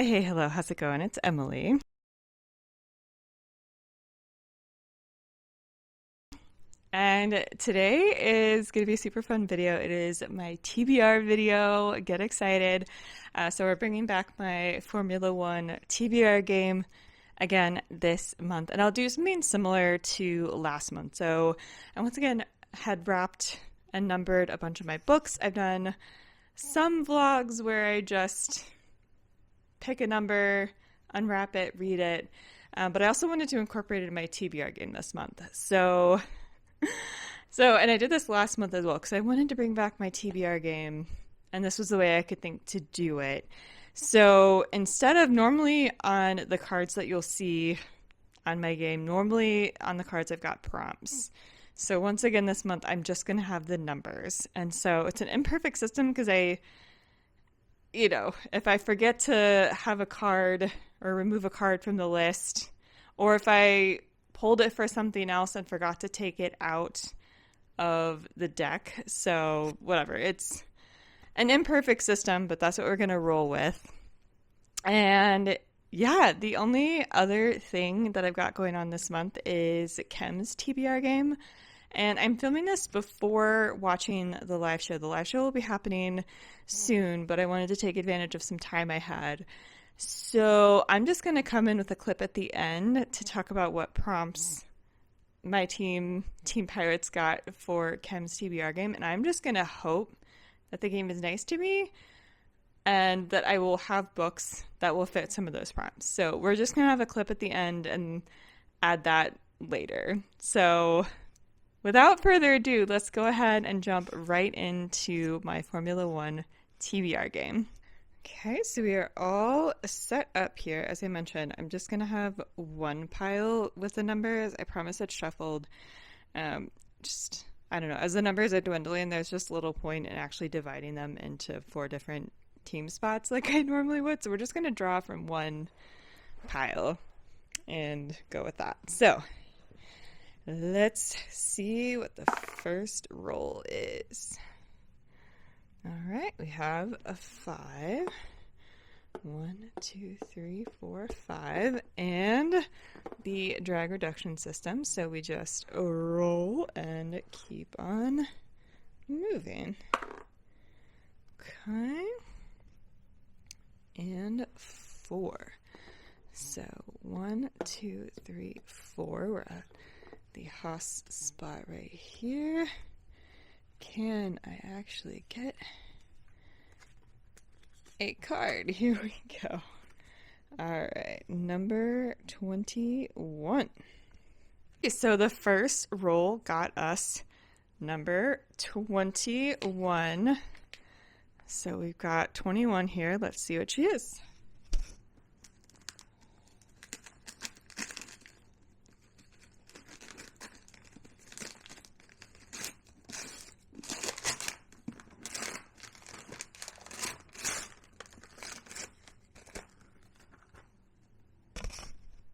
Hey, hello, how's it going? It's Emily. And today is going to be a super fun video. It is my TBR video. Get excited. So we're bringing back my Formula One TBR game again this month. And I'll do something similar to last month. So I once again had wrapped and numbered a bunch of my books. I've done some vlogs where I just pick a number, unwrap it, read it. But I also wanted to incorporate it in my TBR game this month. And I did this last month as well because I wanted to bring back my TBR game, and this was the way I could think to do it. So instead of normally on the cards that you'll see on my game, normally on the cards I've got prompts. So once again this month, I'm just going to have the numbers. And so it's an imperfect system because if I forget to have a card or remove a card from the list, or if I pulled it for something else and forgot to take it out of the deck. So whatever, it's an imperfect system, but that's what we're going to roll with. And yeah, the only other thing that I've got going on this month is Chem's TBR game. And I'm filming this before watching the live show. The live show will be happening soon, but I wanted to take advantage of some time I had. So I'm just going to come in with a clip at the end to talk about what prompts my Team Pirates got for Chem's TBR game. And I'm just going to hope that the game is nice to me and that I will have books that will fit some of those prompts. So we're just going to have a clip at the end and add that later. So without further ado, let's go ahead and jump right into my Formula One TBR game. Okay, so we are all set up here. As I mentioned, I'm just going to have one pile with the numbers. I promise it's shuffled. I don't know, as the numbers are dwindling, there's just little point in actually dividing them into 4 different team spots like I normally would. So we're just going to draw from one pile and go with that. So let's see what the first roll is. All right, we have a 5. 1, 2, 3, 4, 5, and the drag reduction system. So we just roll and keep on moving. Okay, and 4. So 1, 2, 3, 4. We're at the Haas spot right here. Can I actually get a card? Here we go. All right, number 21. So the first roll got us number 21. So we've got 21 here. Let's see what she is.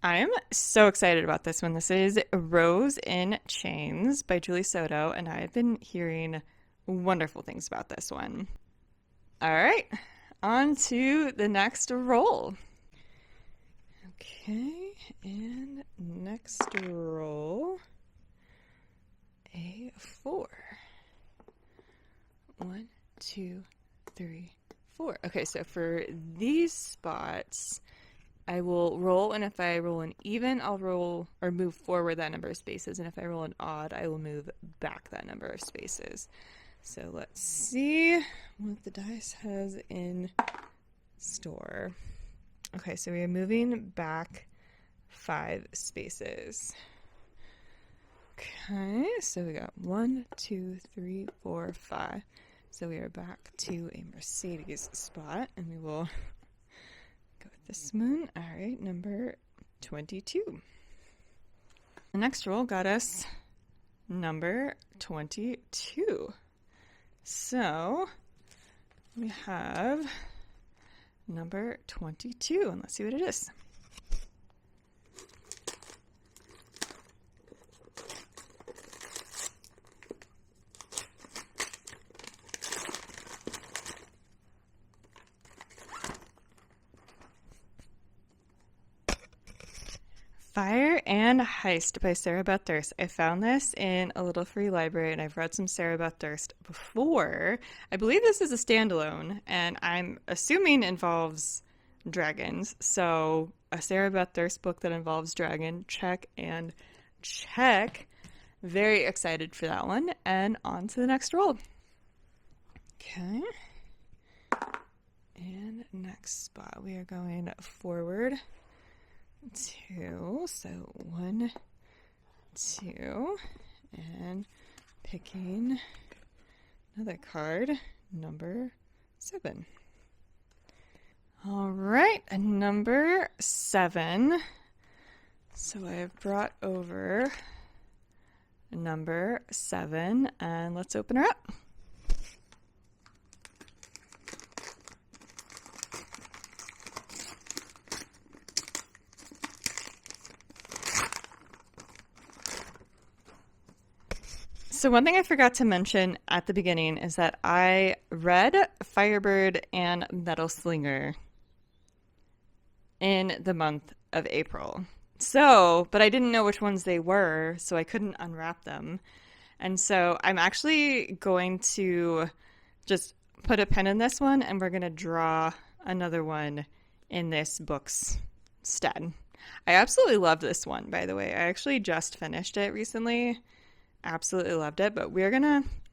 I am so excited about this one. This is Rose in Chains by Julie Soto, and I've been hearing wonderful things about this one. All right, on to the next roll. Okay, and next roll, a 4. 1, 2, 3, 4. Okay, so for these spots, I will roll, and if I roll an even, I'll roll or move forward that number of spaces, and if I roll an odd, I will move back that number of spaces. So let's see what the dice has in store. Okay, so we are moving back 5 spaces. Okay, so we got 1, 2, 3, 4, 5. So we are back to a Mercedes spot, and we will go with this one. All right, number 22. The next roll got us number 22. So we have number 22, and let's see what it is. Fire and Heist by Sarah Beth Durst. I found this in a little free library, and I've read some Sarah Beth Durst before. I believe this is a standalone, and I'm assuming involves dragons. So a Sarah Beth Durst book that involves dragon, check and check. Very excited for that one. And on to the next roll. Okay. And next spot, we are going forward 2. So 1, 2, and picking another card, number 7. All right, number 7. So I have brought over number 7, and let's open her up. So one thing I forgot to mention at the beginning is that I read Firebird and Metal Slinger in the month of April. So, but I didn't know which ones they were, so I couldn't unwrap them. And so I'm actually going to just put a pin in this one, and we're going to draw another one in this book's stead. I absolutely love this one, by the way. I actually just finished it recently. Absolutely loved it, but we're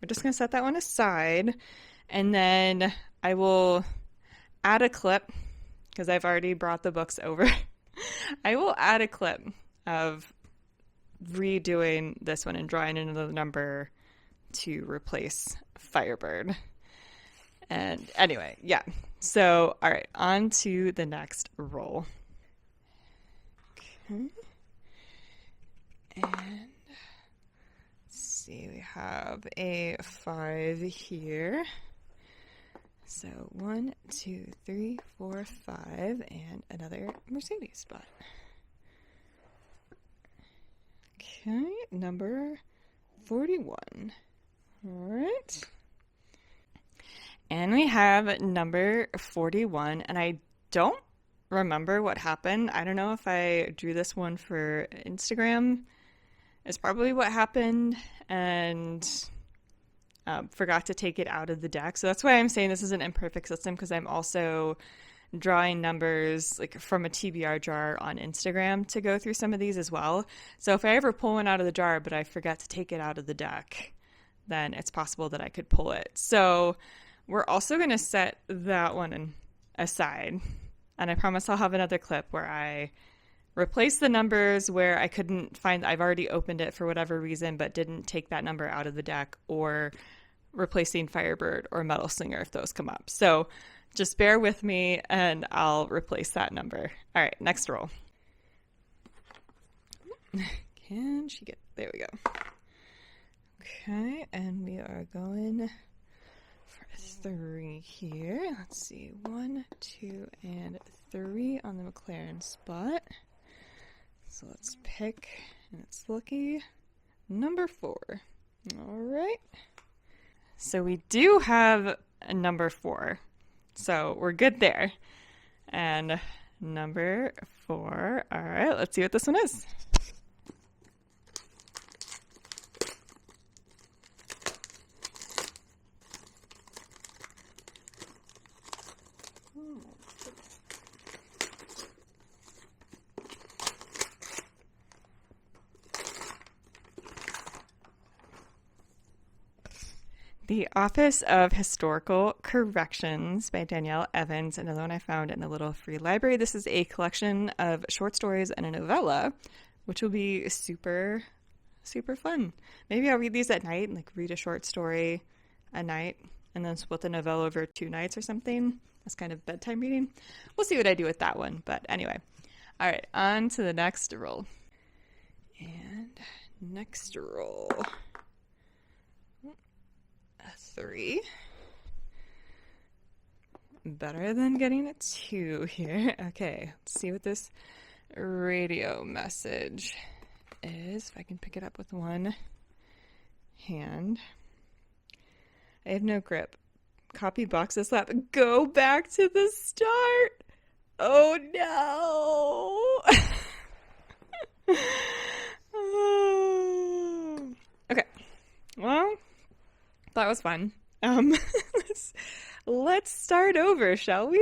just gonna set that one aside, and then I will add a clip because I've already brought the books over. I will add a clip of redoing this one and drawing another number to replace Firebird. And anyway, yeah. So, all right, on to the next roll. Okay. And see, we have a 5 here. So 1, 2, 3, 4, 5, and another Mercedes spot. Okay, number 41. All right. And we have number 41, and I don't remember what happened. I don't know if I drew this one for Instagram. It's probably what happened, and forgot to take it out of the deck. So that's why I'm saying this is an imperfect system, because I'm also drawing numbers like from a TBR jar on Instagram to go through some of these as well. So if I ever pull one out of the jar but I forget to take it out of the deck, then it's possible that I could pull it. So we're also going to set that one aside, and I promise I'll have another clip where I replace the numbers where I couldn't find, I've already opened it for whatever reason, but didn't take that number out of the deck, or replacing Firebird or Metal Slinger if those come up. So just bear with me and I'll replace that number. All right, next roll. Can she get, there we go. Okay, and we are going for 3 here. Let's see, 1, 2, and 3 on the McLaren spot. So let's pick, and it's lucky number 4. All right. So we do have a number 4. So we're good there. And number 4. All right, let's see what this one is. The Office of Historical Corrections by Danielle Evans, another one I found in a little free library. This is a collection of short stories and a novella, which will be super, super fun. Maybe I'll read these at night, like read a short story a night, and then split the novella over 2 nights or something. That's kind of bedtime reading. We'll see what I do with that one. But anyway, all right, on to the next roll. And next roll. 3. Better than getting a 2 here. Okay, let's see what this radio message is. If I can pick it up with one hand. I have no grip. Copy boxes lap. Go back to the start. Oh no. Okay. Well, that was fun. Um, let's, let's start over, shall we?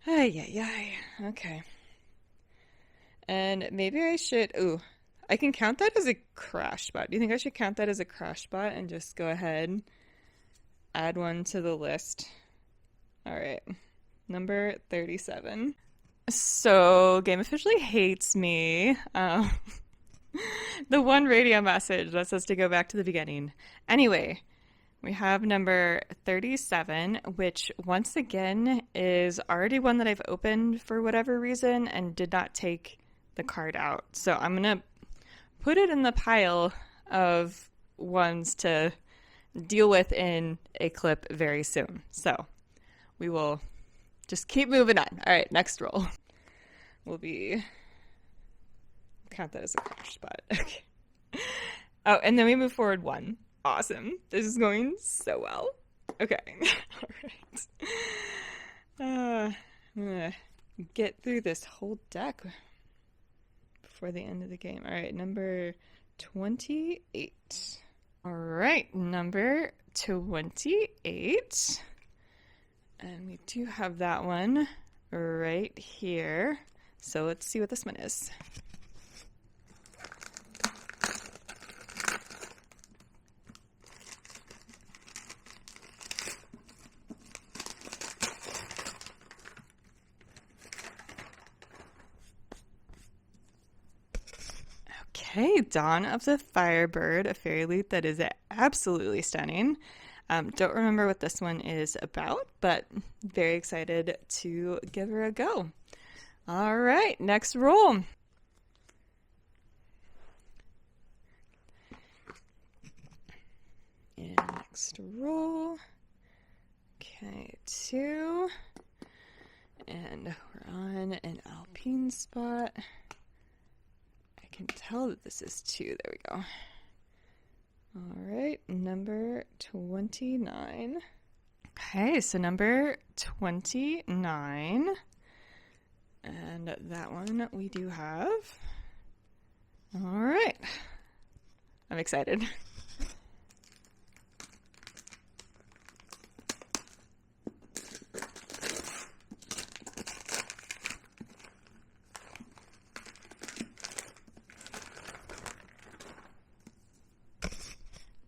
Ay, ay, ay. Okay. And maybe I should. Ooh, I can count that as a crash spot. Do you think I should count that as a crash spot and just go ahead, add one to the list? All right. Number 37. So, game officially hates me. The one radio message that says to go back to the beginning. Anyway, we have number 37, which once again is already one that I've opened for whatever reason and did not take the card out. So I'm going to put it in the pile of ones to deal with in a clip very soon. So we will just keep moving on. All right, next roll will be, count that as a crash spot. Okay. Oh, and then we move forward one. Awesome. This is going so well. Okay. All right. I'm gonna get through this whole deck before the end of the game. All right, number 28. All right, number 28. And we do have that one right here. So let's see what this one is. Okay, Dawn of the Firebird, a fairy loot that is absolutely stunning. Don't remember what this one is about, but very excited to give her a go. All right, next roll. And next roll. Okay, 2. And we're on an Alpine spot. I can tell that this is 2. There we go. All right, number 29. Okay, so number 29. And that one we do have. All right. I'm excited.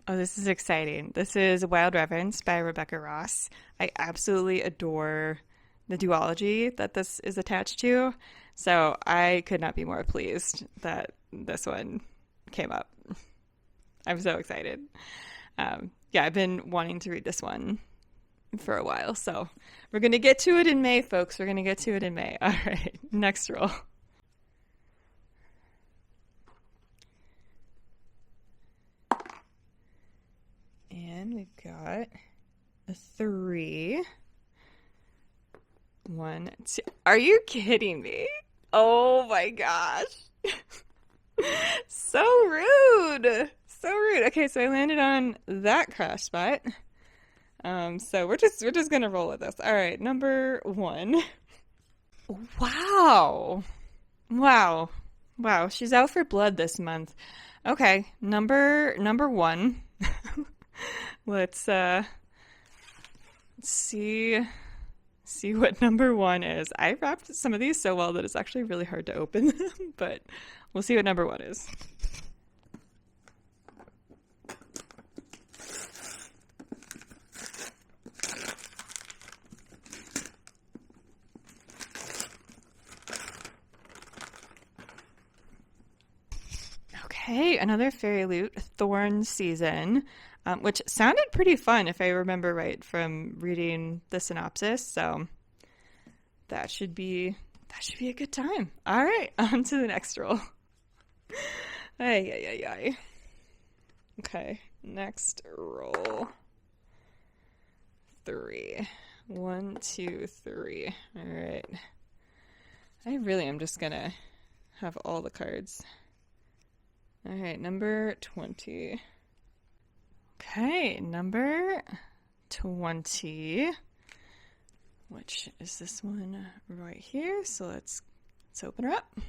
Oh, this is exciting. This is Wild Reverence by Rebecca Ross. I absolutely adore the duology that this is attached to, so I could not be more pleased that this one came up. I'm so excited. Yeah, I've been wanting to read this one for a while, so we're going to get to it in May, folks. We're going to get to it in May. All right, next roll. And we've got a 3. 1, 2. Are you kidding me? Oh my gosh. So rude. So rude. Okay, so I landed on that crash spot. So we're just gonna roll with this. All right, number 1. Wow. Wow. Wow. She's out for blood this month. Okay, number 1. Let's see what number 1 is. I wrapped some of these so well that it's actually really hard to open them, but we'll see what number 1 is. Okay, another fairy loot, Thorn Season. Which sounded pretty fun if I remember right from reading the synopsis. So that should be a good time. All right, on to the next roll. Ay, ay, ay, ay. Okay, next roll. 3. 1, 2, 3. All right. I really am just gonna have all the cards. All right, number 20. Okay, number 20, which is this one right here. So let's open her up.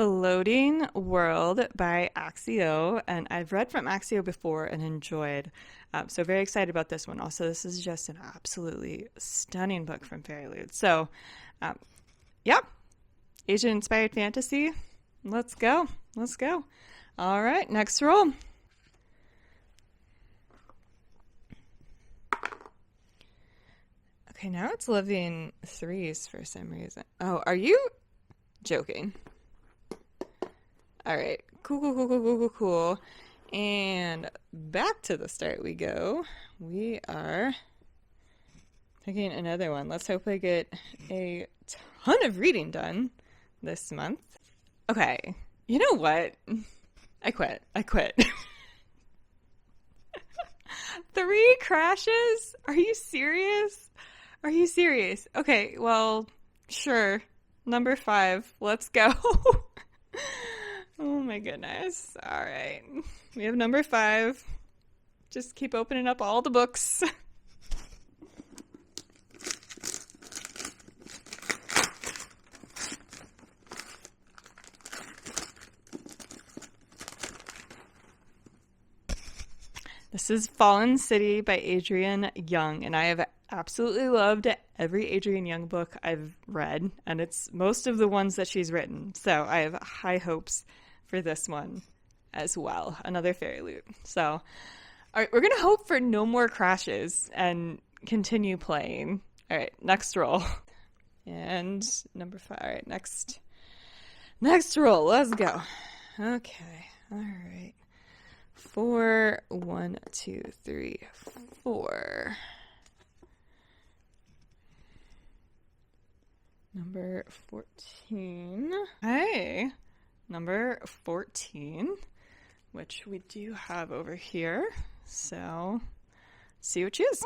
Floating World by Axio, and I've read from Axio before and enjoyed. So very excited about this one. Also, this is just an absolutely stunning book from Fairyloot. So, yeah, Asian-inspired fantasy. Let's go. Let's go. All right, next roll. Okay, now it's living threes for some reason. Oh, are you joking? All right, cool. And back to the start we go. We are picking another one. Let's hope I get a ton of reading done this month. Okay, you know what? I quit. 3 crashes? Are you serious? Okay, well, sure. Number 5. Let's go. Oh my goodness. All right. We have number 5. Just keep opening up all the books. This is Fallen City by Adrienne Young, and I have absolutely loved every Adrienne Young book I've read, and it's most of the ones that she's written. So I have high hopes for this one as well. Another Fairyloot. So, all right, we're going to hope for no more crashes and continue playing. All right, next roll. And number 5. All right, next roll. Let's go. Okay. All right. 4, 1, 2, 3, 4. Number 14. Hey, number 14, which we do have over here. So, see what you choose.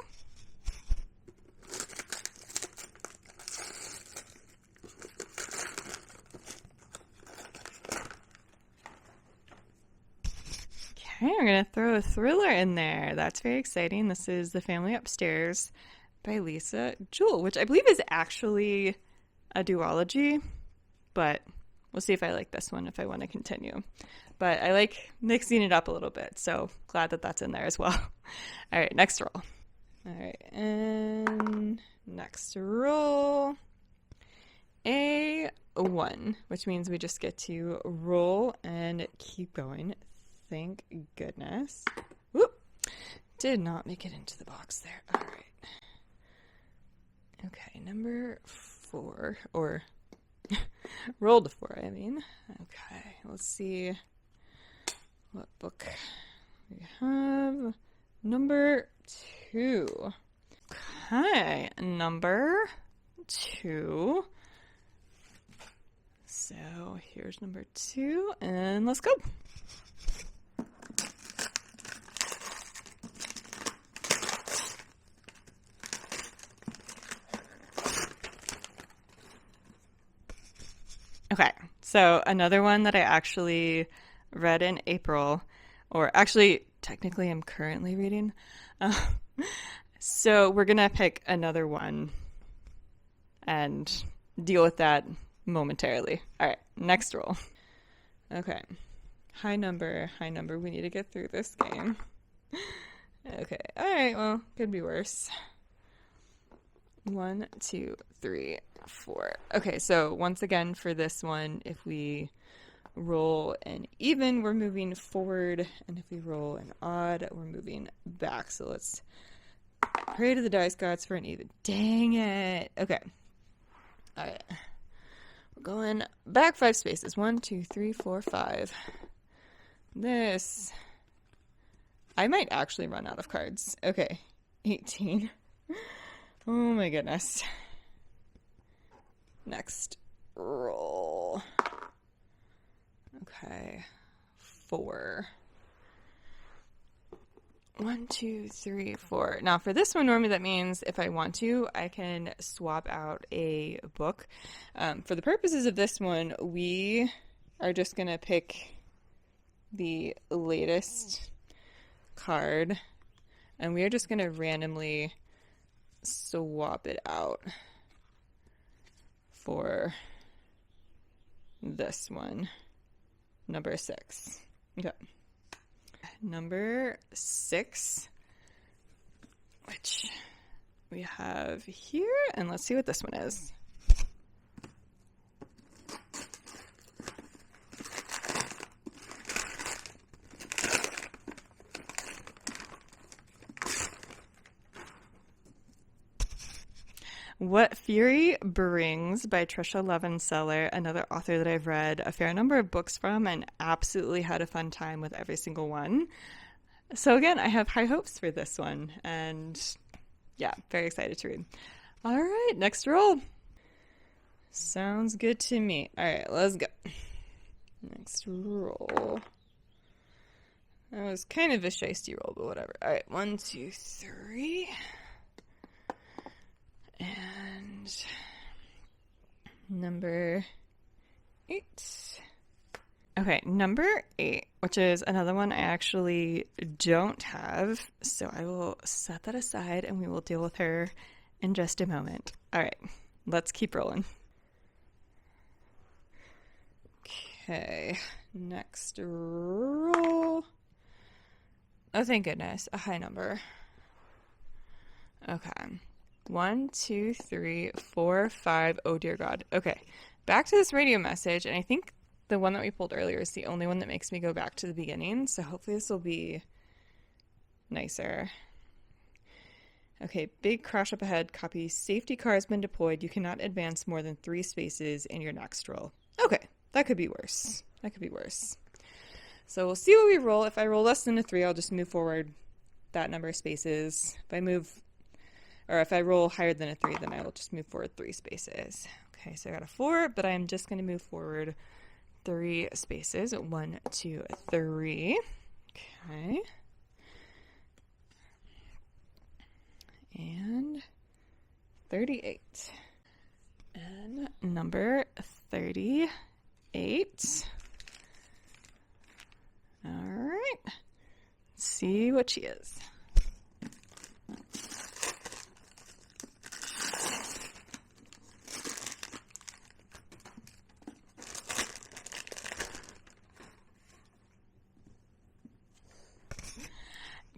Okay, we're going to throw a thriller in there. That's very exciting. This is The Family Upstairs by Lisa Jewell, which I believe is actually a duology, but we'll see if I like this one if I want to continue. But I like mixing it up a little bit, so glad that that's in there as well. All right, next roll. All right, and next roll. A1, which means we just get to roll and keep going. Thank goodness. Whoop! Did not make it into the box there. All right. Okay, number 4, or rolled 4, I mean. Okay, let's see what book we have. Number 2. Okay, number 2. So here's number 2, and let's go. Okay, so another one that I actually read in April, or actually, technically I'm currently reading. So we're going to pick another one and deal with that momentarily. All right, next roll. Okay, high number. We need to get through this game. Okay, all right, well, could be worse. 1, 2, 3, 4. Okay, so once again for this one, if we roll an even, we're moving forward, and if we roll an odd, we're moving back. So let's pray to the dice gods for an even. Dang it. Okay. All right. We're going back 5 spaces. 1, 2, 3, 4, 5. This, I might actually run out of cards. Okay. 18. Oh my goodness. Next roll. Okay. 4. 1, 2, 3, 4. Now for this one, normally that means if I want to, I can swap out a book. For the purposes of this one, we are just going to pick the latest card, and we are just going to randomly swap it out for this one. number 6. Okay. Number 6, which we have here, and let's see what this one is. What Fury Brings by Trisha Levenseller, another author that I've read a fair number of books from and absolutely had a fun time with every single one. So again, I have high hopes for this one, and yeah, very excited to read. All right, next roll. Sounds good to me. All right, let's go. Next roll. That was kind of a shiesty roll, but whatever. All right, 1, 2, 3. And number 8. Okay, number 8, which is another one I actually don't have, so I will set that aside and we will deal with her in just a moment. All right, let's keep rolling. Okay, next roll. Oh, thank goodness, a high number. Okay. 1, 2, 3, 4, 5. Oh dear God. Okay, back to this radio message, and I think the one that we pulled earlier is the only one that makes me go back to the beginning, so hopefully this will be nicer. Okay, big crash up ahead. Copy. Safety car has been deployed. You cannot advance more than 3 spaces in your next roll. Okay, that could be worse. That could be worse. So we'll see what we roll. If I roll less than a 3, I'll just move forward that number of spaces. If I roll higher than a 3, then I will just move forward 3 spaces. Okay, so I got a 4, but I'm just going to move forward 3 spaces. 1, 2, 3. Okay. And 38. And number 38. All right. Let's see what she is.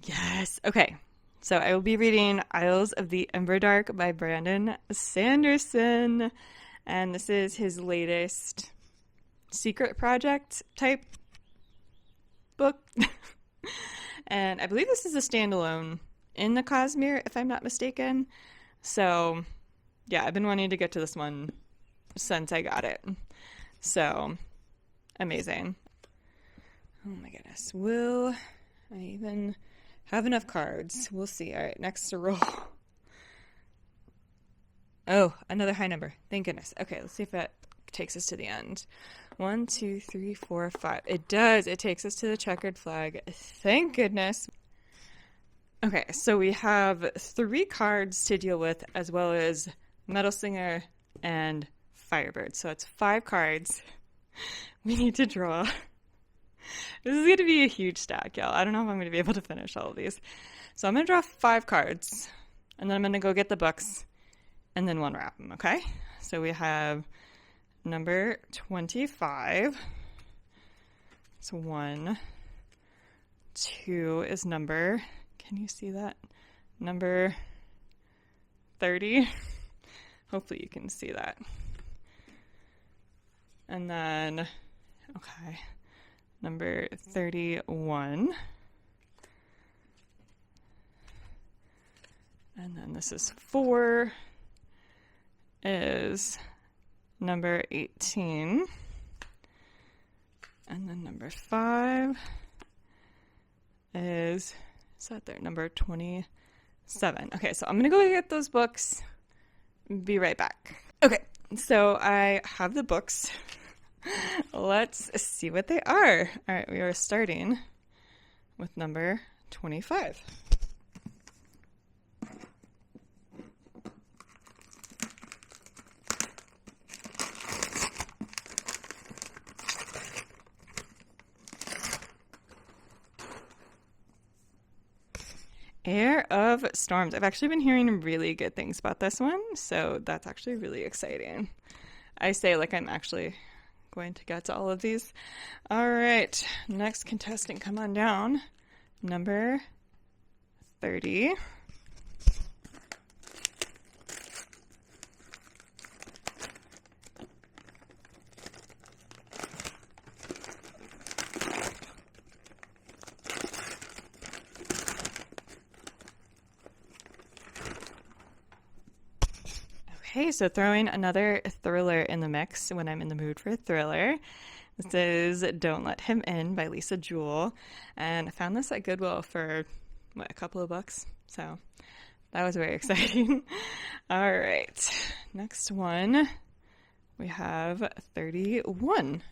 Yes. Okay. So I will be reading Isles of the Emberdark by Brandon Sanderson. And this is his latest secret project type book. And I believe this is a standalone in the Cosmere, if I'm not mistaken. So yeah, I've been wanting to get to this one since I got it. So amazing. Oh my goodness. Will I even have enough cards? We'll see. All right, next to roll. Oh, another high number. Thank goodness. Okay, let's see if that takes us to the end. 1, 2, 3, 4, 5. It does. It takes us to the checkered flag. Thank goodness. Okay, so we have 3 cards to deal with, as well as Metal Slinger and Firebird. So it's 5 cards we need to draw. This is going to be a huge stack, y'all. I don't know if I'm going to be able to finish all of these. So I'm going to draw 5 cards, and then I'm going to go get the books, and then unwrap them, okay? So we have number 25. So 1, 2 is number, can you see that? Number 30. Hopefully you can see that. And then, okay, number 31. And then this is 4 is number 18. And then number 5 is that there? Number 27. Okay, so I'm going to go get those books. Be right back. Okay, so I have the books. Let's see what they are. All right, we are starting with number 25. Heir of Storms. I've actually been hearing really good things about this one, so that's actually really exciting. I say like I'm actually going to get to all of these. All right, next contestant, come on down. Number 30. Okay, so throwing another thriller in the mix when I'm in the mood for a thriller. This is Don't Let Him In by Lisa Jewell. And I found this at Goodwill for, a couple of bucks. So that was very exciting. All right, next one, we have 31.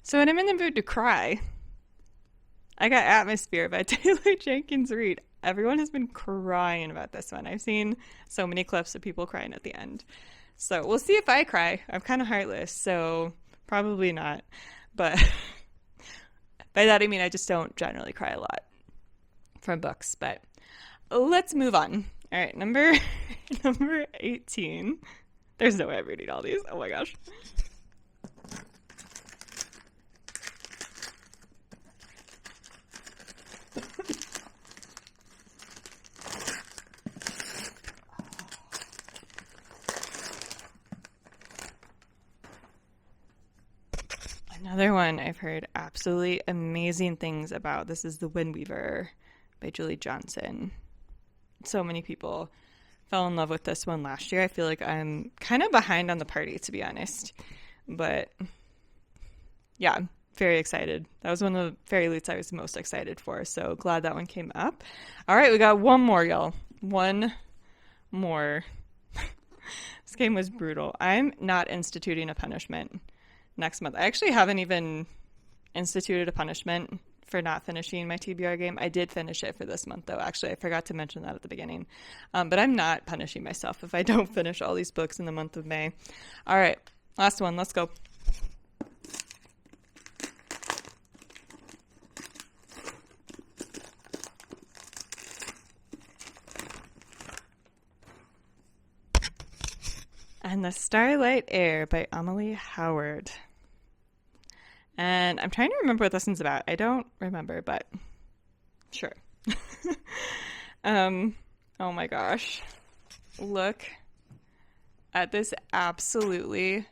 So when I'm in the mood to cry, I got Atmosphere by Taylor Jenkins Reid. Everyone has been crying about this one. I've seen so many clips of people crying at the end. So we'll see if I cry. I'm kind of heartless, so probably not. But by that I mean I just don't generally cry a lot from books. But let's move on. All right, number 18. There's no way I'm reading all these. Oh my gosh. Another one I've heard absolutely amazing things about. This is The Wind Weaver by Julie Johnson. So many people fell in love with this one last year. I feel like I'm kind of behind on the party, to be honest. But yeah, I'm very excited. That was one of the fairy loots I was most excited for. So glad that one came up. All right, we got one more, y'all. One more. This game was brutal. I'm not instituting a punishment next month. I actually haven't even instituted a punishment for not finishing my TBR game. I did finish it for this month, though. Actually, I forgot to mention that at the beginning. But I'm not punishing myself if I don't finish all these books in the month of May. All right, last one. Let's go. And The Starlight Heir by Amelie Howard. And I'm trying to remember what this one's about. I don't remember, but sure. Oh my gosh. Look at this absolutely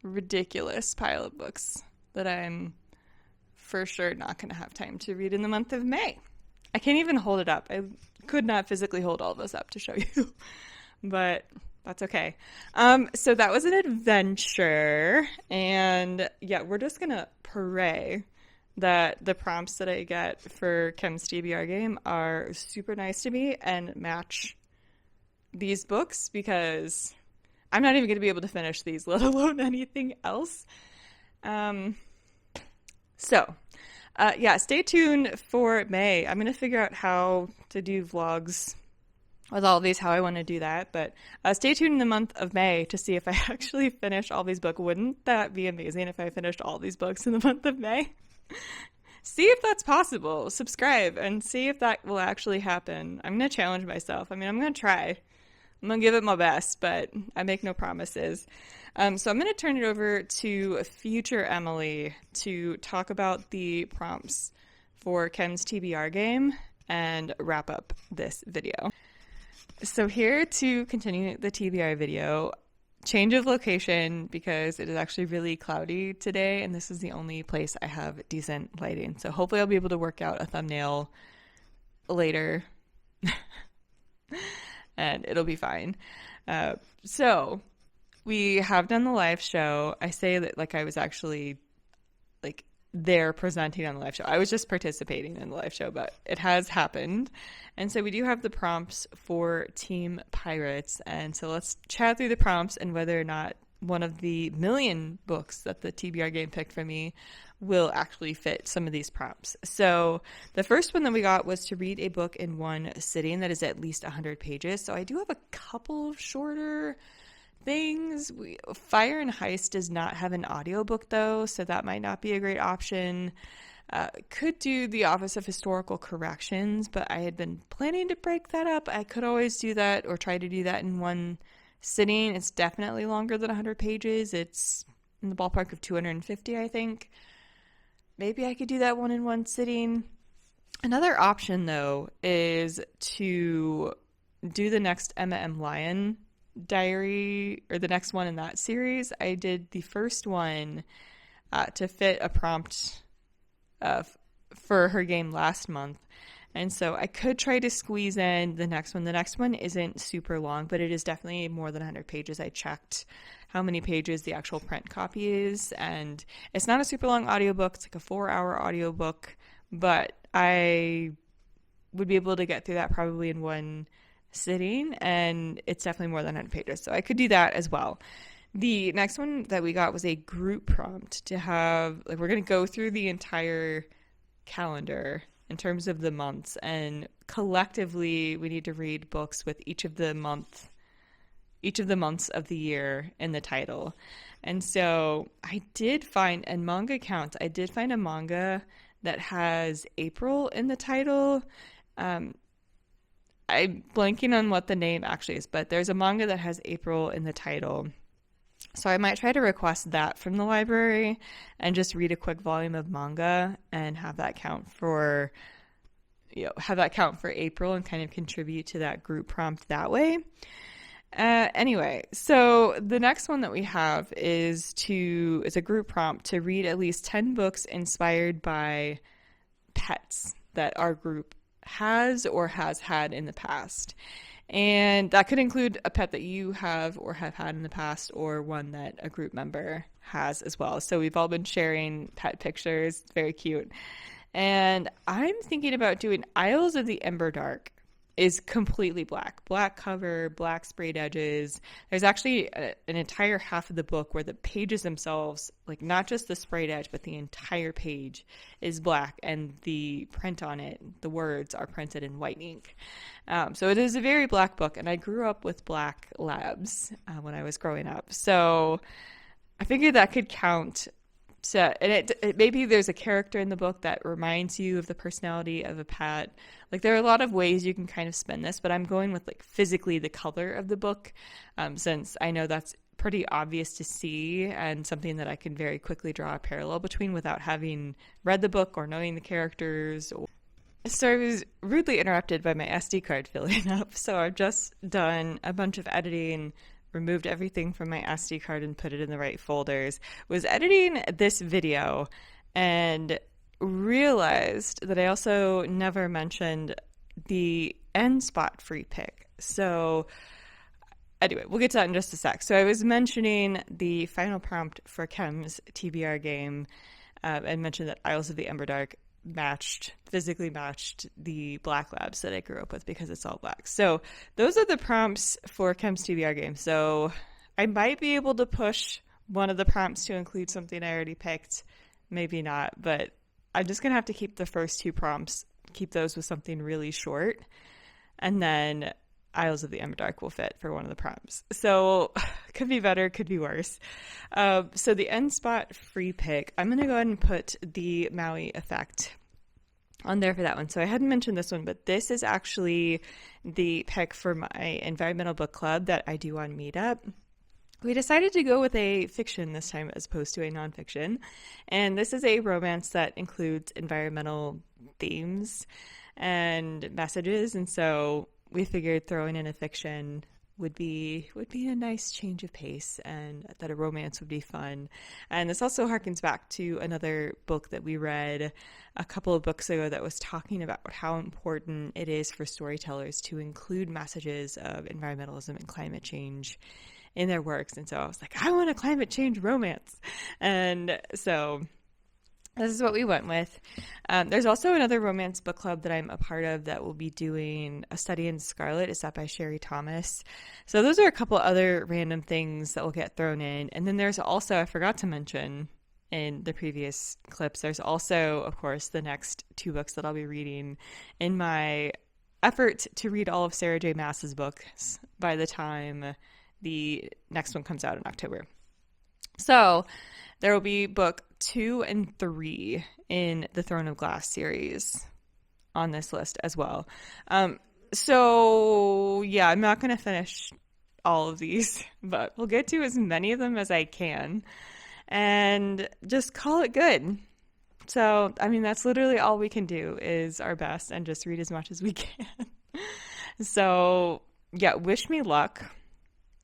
ridiculous pile of books that I'm for sure not going to have time to read in the month of May. I can't even hold it up. I could not physically hold all this up to show you, but that's okay. So that was an adventure, and yeah, we're just gonna pray that the prompts that I get for Kim's TBR game are super nice to me and match these books, because I'm not even gonna be able to finish these, let alone anything else. Yeah, stay tuned for May. I'm gonna figure out how to do vlogs with all of these, how I want to do that. But stay tuned in the month of May to see if I actually finish all these books. Wouldn't that be amazing if I finished all these books in the month of May? See if that's possible. Subscribe and see if that will actually happen. I'm going to challenge myself. I mean, I'm going to try. I'm going to give it my best, but I make no promises. So I'm going to turn it over to future Emily to talk about the prompts for Kim's TBR game and wrap up this video. So here to continue the TBR video, change of location because it is actually really cloudy today and this is the only place I have decent lighting. So hopefully I'll be able to work out a thumbnail later and it'll be fine. So we have done the live show. I say that like I was actually like there presenting on the live show. I was just participating in the live show, but it has happened. And so we do have the prompts for Team Pirates. And so let's chat through the prompts and whether or not one of the million books that the TBR game picked for me will actually fit some of these prompts. So the first one that we got was to read a book in one sitting that is at least 100 pages. So I do have a couple of shorter things. Fire and Heist does not have an audiobook though, so that might not be a great option. Could do The Office of Historical Corrections, but I had been planning to break that up. I could always do that or try to do that in one sitting. It's definitely longer than 100 pages. It's in the ballpark of 250, I think. Maybe I could do that one in one sitting. Another option, though, is to do the next Emma M. Lyon diary, or the next one in that series. I did the first one to fit a prompt for her game last month. And so I could try to squeeze in the next one. The next one isn't super long, but it is definitely more than 100 pages. I checked how many pages the actual print copy is, and it's not a super long audiobook. It's like a 4-hour audiobook, but I would be able to get through that probably in one sitting, and it's definitely more than 100 pages. So I could do that as well. The next one that we got was a group prompt to have, like, we're going to go through the entire calendar in terms of the months, and collectively we need to read books with each of the months of the year in the title. And so I did find, and manga counts, I did find a manga that has April in the title. I'm blanking on what the name actually is, but there's a manga that has April in the title. So I might try to request that from the library and just read a quick volume of manga and have that count for April and kind of contribute to that group prompt that way. Anyway, so the next one that we have is a group prompt to read at least 10 books inspired by pets that our group has or has had in the past. And that could include a pet that you have or have had in the past, or one that a group member has as well. So we've all been sharing pet pictures. It's very cute. And I'm thinking about doing Isles of the Emberdark. Is completely black cover, black sprayed edges. There's actually an entire half of the book where the pages themselves, like not just the sprayed edge, but the entire page is black, and the print on it, the words are printed in white ink. So it is a very black book, and I grew up with black labs when I was growing up. So I figured that could count. So, and it maybe there's a character in the book that reminds you of the personality of a pet. Like, there are a lot of ways you can kind of spin this, but I'm going with like physically the color of the book, since I know that's pretty obvious to see and something that I can very quickly draw a parallel between without having read the book or knowing the characters. So I was rudely interrupted by my SD card filling up. So I've just done a bunch of editing, removed everything from my SD card and put it in the right folders, was editing this video and realized that I also never mentioned the end spot free pick. So anyway, we'll get to that in just a sec. So I was mentioning the final prompt for Chem's TBR game, and mentioned that Isles of the Emberdark physically matched the black labs that I grew up with because it's all black. So those are the prompts for Chem's TBR game. So I might be able to push one of the prompts to include something I already picked, maybe not, but I'm just going to have to keep the first two prompts, keep those with something really short, and then Isles of the Emberdark will fit for one of the prompts. So could be better, could be worse. So the end spot free pick, I'm going to go ahead and put the Maui effect on there for that one. So I hadn't mentioned this one, but this is actually the pick for my environmental book club that I do on Meetup. We decided to go with a fiction this time as opposed to a nonfiction. And this is a romance that includes environmental themes and messages. And so we figured throwing in a fiction would be a nice change of pace, and that a romance would be fun. And this also harkens back to another book that we read a couple of books ago that was talking about how important it is for storytellers to include messages of environmentalism and climate change in their works. And so I was like, I want a climate change romance. And so this is what we went with. There's also another romance book club that I'm a part of that will be doing A Study in Scarlet. It's that by Sherry Thomas. So those are a couple other random things that will get thrown in. And then there's also, I forgot to mention in the previous clips, there's also, of course, the next two books that I'll be reading in my effort to read all of Sarah J. Maas's books by the time the next one comes out in October. So there will be book 2 and 3 in the Throne of Glass series on this list as well. So yeah, I'm not going to finish all of these, but we'll get to as many of them as I can and just call it good. So, I mean, that's literally all we can do is our best and just read as much as we can. So, yeah, wish me luck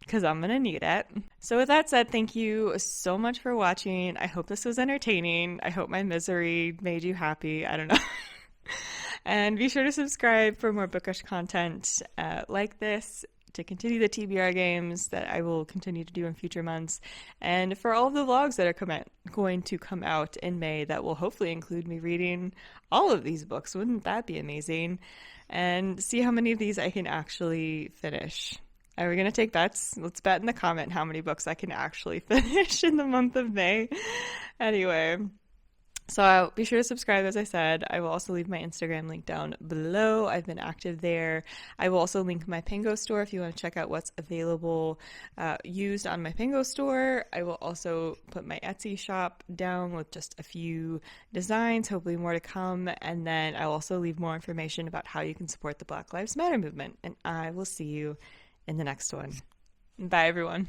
because I'm going to need it. So with that said, thank you so much for watching. I hope this was entertaining. I hope my misery made you happy. I don't know. And be sure to subscribe for more bookish content like this, to continue the TBR games that I will continue to do in future months, and for all of the vlogs that are going to come out in May that will hopefully include me reading all of these books. Wouldn't that be amazing? And see how many of these I can actually finish. Are we going to take bets? Let's bet in the comment how many books I can actually finish in the month of May. Anyway, so be sure to subscribe, as I said. I will also leave my Instagram link down below. I've been active there. I will also link my Pingo store if you want to check out what's available used on my Pingo store. I will also put my Etsy shop down with just a few designs, hopefully more to come. And then I'll also leave more information about how you can support the Black Lives Matter movement. And I will see you in the next one. Bye, everyone.